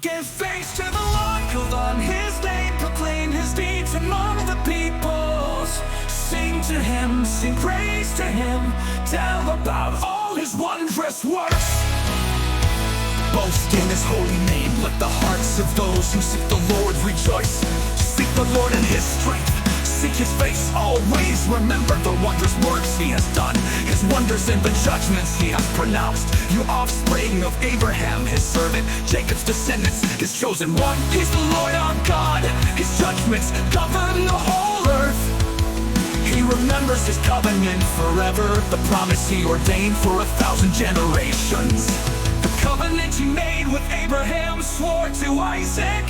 Give thanks to the Lord, call on his name, proclaim his deeds among the peoples. Sing to him, sing praise to him, tell about all his wondrous works. Boast in his holy name, let the hearts of those who seek the Lord rejoice. Seek the Lord in his strength, seek his face always. Remember the wondrous works he has done, his wonders and the judgments he has pronounced. You offspring of Abraham, his servant, Jacob's descendants, his chosen one. He's the Lord our God, his judgments govern the whole earth. He remembers his covenant forever, the promise he ordained for 1,000 generations. The covenant he made with Abraham, swore to Isaac,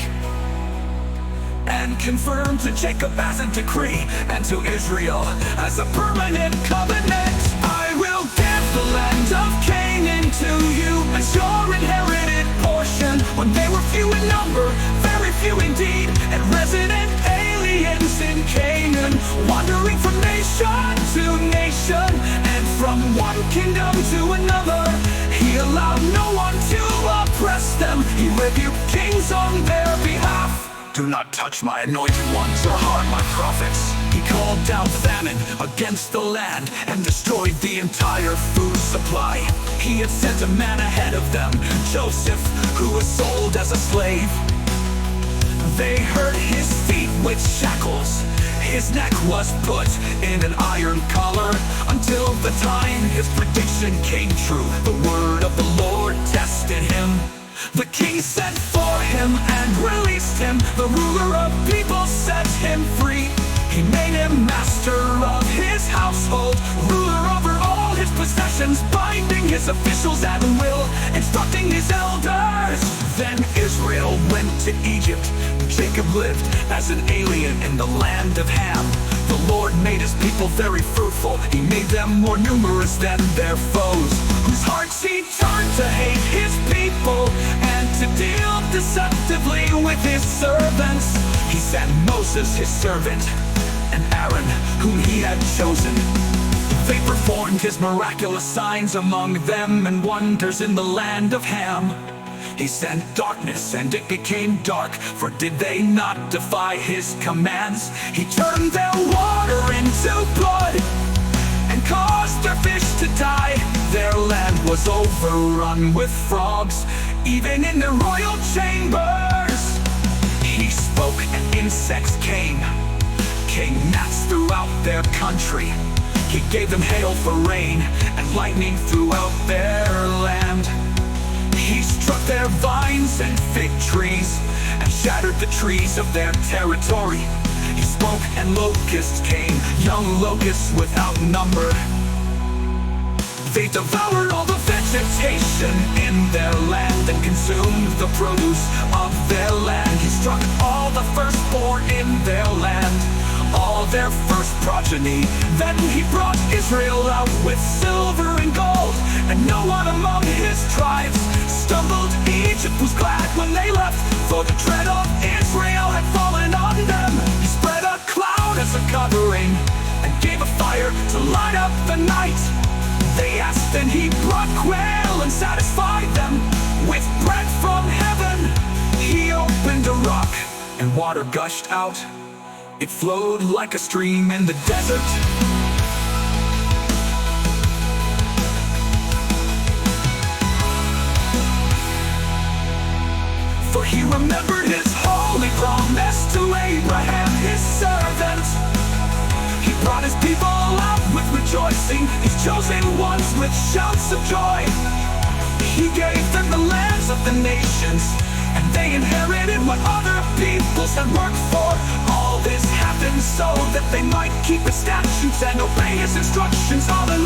and confirmed to Jacob as a decree, and to Israel as a permanent covenant. I will give the land of Canaan to you as your inherited portion. When they were few in number, very few indeed, and resident aliens in Canaan, wandering from nation to nation, and from one kingdom to another. He allowed no one to oppress them. He rebuked kings on their behalf. Do not touch my anointed ones or harm my prophets. He called down famine against the land and destroyed the entire food supply. He had sent a man ahead of them, Joseph, who was sold as a slave. They hurt his feet with shackles. His neck was put in an iron collar until the time his prediction came true. The word of the Lord tested him. The king sent for him and released him. The ruler of people set him free. He made him master of his household, ruler over all his possessions, binding his officials at will, instructing his elders. Then Israel went to Egypt. Jacob lived as an alien in the land of Ham. The Lord made his people very fruitful. He made them more numerous than their foes, whose hearts he turned to hate his people and to deal deceptively with his servants. He sent Moses, his servant, and Aaron, whom he had chosen. They performed his miraculous signs among them and wonders in the land of Ham. He sent darkness and it became dark, for did they not defy his commands? He turned their water into blood and caused their fish to die. Their land was overrun with frogs, even in their royal chambers. He spoke and insects came gnats throughout their country. He gave them hail for rain and lightning throughout their land. He struck their vines and fig trees and shattered the trees of their territory. He spoke and locusts came, young locusts without number. They devoured all the vegetation in their land and consumed the produce of their land. He struck all the firstborn in their land, all their first progeny. Then he brought Israel out with silver and gold, and no one among his tribes stumbled. Egypt was glad when they left, for the dread of Israel had fallen on them. He spread a cloud as a covering and gave a fire to light up the night. They asked and he brought quail and satisfied them with bread from heaven. He opened a rock and water gushed out. It flowed like a stream in the desert. For he remembered his holy promise to Abraham, his servant. He brought his people out with rejoicing, his chosen ones with shouts of joy. He gave them the lands of the nations, and they inherited what other peoples had worked for. All this happened so that they might keep his statutes and obey his instructions. All the